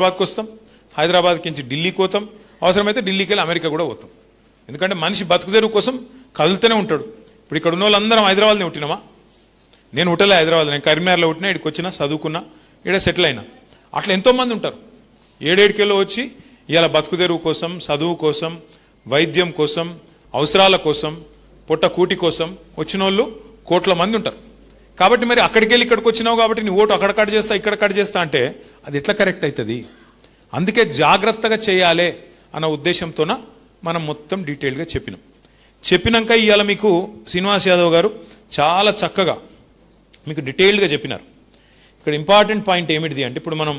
హైదరాబాద్కి వస్తాం, హైదరాబాద్కి నుంచి ఢిల్లీకి పోతాం, అవసరమైతే ఢిల్లీకి వెళ్ళి అమెరికా కూడా పోతాం. ఎందుకంటే మనిషి బతుకుదెరువు కోసం కదులుతూనే ఉంటాడు. ఇప్పుడు ఇక్కడ ఉన్న వాళ్ళందరం హైదరాబాద్ని పుట్టినామా? నేను పుట్టలే హైదరాబాద్, నేను కరీంనగర్లో పుట్టినా, ఇక్కడికి వచ్చినా, చదువుకున్నా, ఇక్కడ సెటిల్ అయినా. అట్లా ఎంతోమంది ఉంటారు. ఏడేడికెళ్ళో వచ్చి ఇవాళ బతుకుదెరువు కోసం, చదువు కోసం, వైద్యం కోసం, అవసరాల కోసం, పొట్ట కూటి కోసం వచ్చిన వాళ్ళు కోట్ల మంది ఉంటారు. కాబట్టి మరి అక్కడికి వెళ్ళి ఇక్కడికి వచ్చినావు కాబట్టి నీ ఓటు అక్కడ కట్ చేస్తా, ఇక్కడ కట్ చేస్తా అంటే అది ఎట్లా కరెక్ట్ అవుతుంది? అందుకే జాగ్రత్తగా చేయాలి అన్న ఉద్దేశంతోన మనం మొత్తం డీటెయిల్గా చెప్పినాక ఇవాళ మీకు శ్రీనివాస్ యాదవ్ గారు చాలా చక్కగా మీకు డీటెయిల్డ్గా చెప్పినారు. ఇక్కడ ఇంపార్టెంట్ పాయింట్ ఏమిటిది అంటే, ఇప్పుడు మనం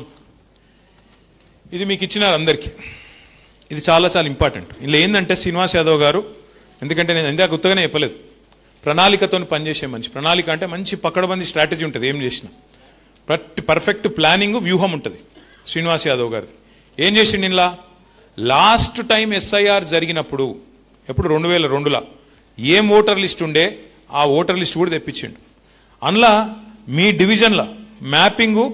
ఇది మీకు ఇచ్చినారు అందరికీ, ఇది చాలా చాలా ఇంపార్టెంట్. ఇలా ఏంటంటే శ్రీనివాస్ యాదవ్ గారు, ఎందుకంటే నేను ఇందాక గుర్తుగానే చెప్పలేదు, ప్రణాళికతో పనిచేసే మనిషి. ప్రణాళిక అంటే మంచి పకడ్బందీ స్ట్రాటజీ ఉంటుంది. ఏం చేసినా పర్ఫెక్ట్ ప్లానింగ్, వ్యూహం ఉంటుంది శ్రీనివాస్ యాదవ్ గారిది. ఏం చేసిండు ఇలా? లాస్ట్ టైం ఎస్ఐఆర్ జరిగినప్పుడు, ఎప్పుడు 2002లో ఏం ఓటర్ లిస్ట్ ఉండే ఆ ఓటర్ లిస్ట్ కూడా తెప్పించిండు. అందులో మీ డివిజన్లో మ్యాపింగు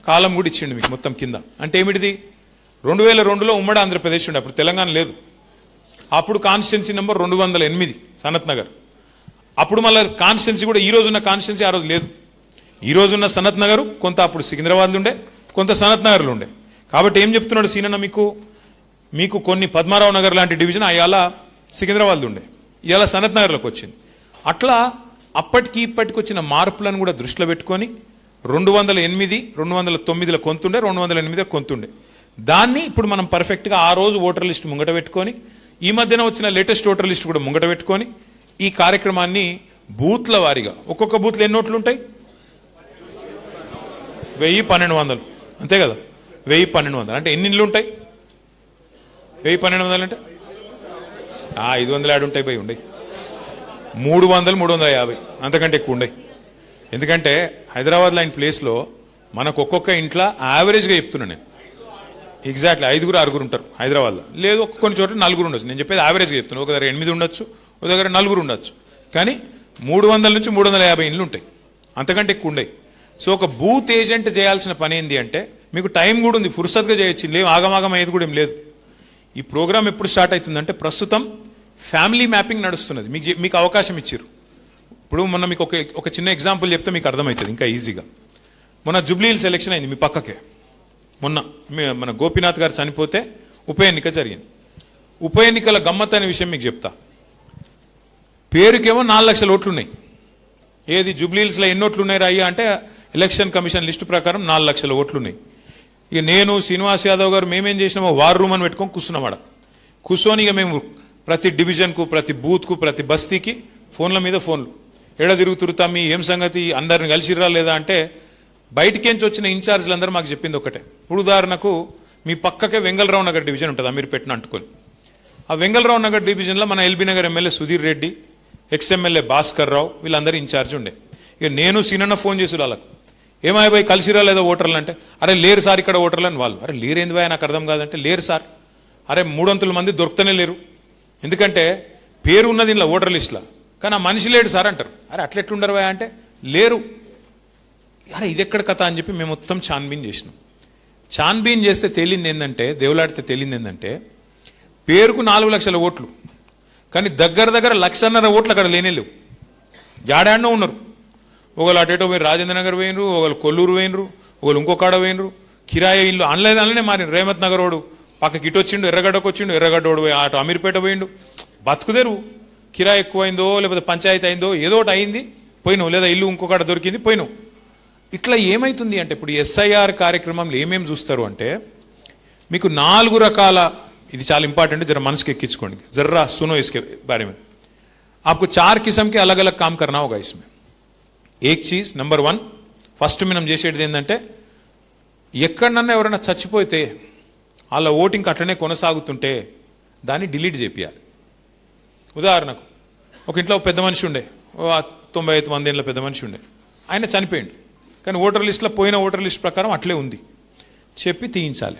కాలం కూడా ఇచ్చిండు మీకు మొత్తం కింద. అంటే ఏమిటిది? 2002లో ఉమ్మడి ఆంధ్రప్రదేశ్ ఉండే, అప్పుడు తెలంగాణ లేదు. అప్పుడు కాన్స్టిట్యున్సీ నెంబర్ 208 సనత్ నగర్. అప్పుడు మళ్ళీ కాన్స్టిట్యున్సీ కూడా ఈ రోజున్న కాన్స్టిట్యున్సీ ఆ రోజు లేదు. ఈ రోజున్న సనత్ నగర్ కొంత అప్పుడు సికింద్రాబాద్లో ఉండే, కొంత సనత్ నగర్లో ఉండే. కాబట్టి ఏం చెప్తున్నాడు సీనన్న, మీకు కొన్ని పద్మారావు నగర్ లాంటి డివిజన్ అయ్యాల సికింద్రాబాద్లో ఉండే, ఇవాళ సనత్ నగర్లోకి వచ్చింది. అట్లా అప్పటికి ఇప్పటికి వచ్చిన మార్పులను కూడా దృష్టిలో పెట్టుకొని 208, 209లో కొంతుండే, 208 కొంతుండే. దాన్ని ఇప్పుడు మనం పర్ఫెక్ట్గా ఆ రోజు ఓటర్ లిస్ట్ ముంగట పెట్టుకొని, ఈ మధ్యన వచ్చిన లేటెస్ట్ ఓటర్ లిస్ట్ కూడా ముంగట పెట్టుకొని ఈ కార్యక్రమాన్ని బూత్ల వారీగా, ఒక్కొక్క బూత్లో ఎన్ని ఓట్లు ఉంటాయి? 1000-1200, అంతే కదా? 1000-1200 అంటే ఎన్ని ఇళ్ళు ఉంటాయి? 1000-1200 అంటే 500 యాడ్ ఉంటాయి, పోయి ఉండే 300-350, అంతకంటే ఎక్కువ ఉండే. ఎందుకంటే హైదరాబాద్ లాంటి ప్లేస్లో మనకు ఒక్కొక్క ఇంట్లో యావరేజ్గా చెప్తున్నా నేను, ఎగ్జాక్ట్లీ 5-6 ఉంటారు హైదరాబాద్లో. లేదు కొన్ని చోట్ల 4 ఉండొచ్చు. నేను చెప్పేది యావరేజ్గా చెప్తున్నాను. ఒక దగ్గర 8 ఉండొచ్చు, ఒక దగ్గర 4 ఉండొచ్చు. కానీ 300 నుంచి 350 ఇండ్లు ఉంటాయి, అంతకంటే ఎక్కువ ఉండయి. సో ఒక బూత్ ఏజెంట్ చేయాల్సిన పని ఏంటి అంటే, మీకు టైం కూడా ఉంది, ఫుర్సత్గా చేయొచ్చు, లేవు ఆగమాగం అయ్యేది కూడా ఏం లేదు. ఈ ప్రోగ్రామ్ ఎప్పుడు స్టార్ట్ అవుతుందంటే, ప్రస్తుతం ఫ్యామిలీ మ్యాపింగ్ నడుస్తున్నది. మీకు అవకాశం ఇచ్చారు. ఇప్పుడు మొన్న మీకు ఒక చిన్న ఎగ్జాంపుల్ చెప్తే మీకు అర్థమవుతుంది ఇంకా ఈజీగా. మొన్న జూబ్లీ హిల్స్ ఎలక్షన్ అయింది మీ పక్కకే. మొన్న మన గోపీనాథ్ గారు చనిపోతే ఉప ఎన్నిక జరిగింది. ఉప ఎన్నికల గమ్మత్ అనే విషయం మీకు చెప్తా. పేరుకేమో 4 లక్షల ఓట్లు ఉన్నాయి. ఏది జూబ్లీ హిల్స్లో ఎన్ని ఓట్లు ఉన్నాయి రాయ్యా అంటే, ఎలక్షన్ కమిషన్ లిస్టు ప్రకారం 4 లక్షల ఓట్లు ఉన్నాయి. ఇక నేను శ్రీనివాస్ యాదవ్ గారు మేమేం చేసినామో వార్ రూమ్ అని పెట్టుకొని కూర్చున్నాం. కూర్చొని ఇక మేము ప్రతి డివిజన్కు, ప్రతి బూత్కు, ప్రతి బస్తీకి ఫోన్ల మీద ఫోన్లు, ఎడ తిరుగుతురుతా, మీ ఏం సంగతి, అందరిని కలిసిరా లేదా అంటే, బయటికేంచి వచ్చిన ఇన్ఛార్జ్లు అందరూ మాకు చెప్పింది ఒకటే. ఇప్పుడు ఉదాహరణకు మీ పక్కకే వెంగళరావు నగర్ డివిజన్ ఉంటుంది, అమీర్పేటను అంటుకొని. ఆ వెంగళరావు నగర్ డివిజన్లో మన LB Nagar MLA Sudheer Reddy, ex MLA Bhaskar Rao, వీళ్ళందరూ ఇన్ఛార్జ్ ఉండే. ఇక నేను సీనన్న ఫోన్ చేసి వాళ్ళకు, ఏమాయి బాయ్ కలిసిరా లేదా ఓటర్లు అంటే, అరే లేరు సార్ ఇక్కడ ఓటర్లు అని వాళ్ళు. అరే లేరేంది బాయ్, నాకు అర్థం కాదంటే, లేరు సార్. అరే 300 మంది దొరుకుతూనే లేరు, ఎందుకంటే పేరు ఉన్నది ఇలా ఓటర్ లిస్టులో, కానీ ఆ మనిషి లేడు సార్ అంటారు. అరే అట్లెట్లుండరు బాయ్ అంటే, లేరు. అరే ఇది ఎక్కడ కథ అని చెప్పి మేము మొత్తం ఛాన్బీన్ చేసినాం. ఛాన్బీన్ చేస్తే తేలింది ఏంటంటే, దేవులాడితే తేలింది ఏంటంటే, పేరుకు 4 లక్షల ఓట్లు, కానీ దగ్గర 1.5 లక్షల ఓట్లు అక్కడ లేనేలేవు, జాడాడనో ఉన్నారు. ఒకళ్ళు అటేటో పోయి రాజేంద్ర నగర్ పోయినరు, ఒకళ్ళు కొల్లూరు పోయినరు, ఒకళ్ళు ఇంకొకాడ పోయినరు. కిరాయి ఇల్లు అనలేదనలనే మారిన. రేమత్ నగర్ వాడు పక్కకి ఇటు వచ్చిండు, ఎర్రగడ్డకు వచ్చిండు, ఎర్రగడ్డోడు పోయి అటు అమీర్పేట పోయిండు. బతుకుదేరు, కిరాయి ఎక్కువైందో లేకపోతే పంచాయతీ అయిందో ఏదో ఒకటి అయింది, పోయినావు. లేదా ఇల్లు ఇంకొకట దొరికింది, పోయినావు. ఇట్లా ఏమవుతుంది అంటే, ఇప్పుడు ఎస్ఐఆర్ కార్యక్రమంలో ఏమేమి చూస్తారు అంటే, మీకు 4 రకాల, ఇది చాలా ఇంపార్టెంట్, జర మనసుకి ఎక్కించుకోండి, జర్రా सुनो इसके बारे में. आपको 4 किस्म के अलग अलग काम करना होगा इसमें. एक चीज नंबर 1, ఫస్ట్ మనం చేసేది ఏంటంటే, ఎక్కడన్నా ఎవరైనా చచ్చిపోతే వాళ్ళ ఓటింగ్ అట్లనే కొనసాగుతుంటే దాన్ని డిలీట్ చేపియాలి. ఉదాహరణకు ఒక ఇంట్లో పెద్ద మనిషి ఉండే, 95 ఏళ్ళ పెద్ద మనిషి ఉండే, ఆయన చనిపోయిండు, కానీ ఓటర్ లిస్టులో పోయిన ఓటర్ లిస్ట్ ప్రకారం అట్లే ఉంది, చెప్పి తీయించాలి.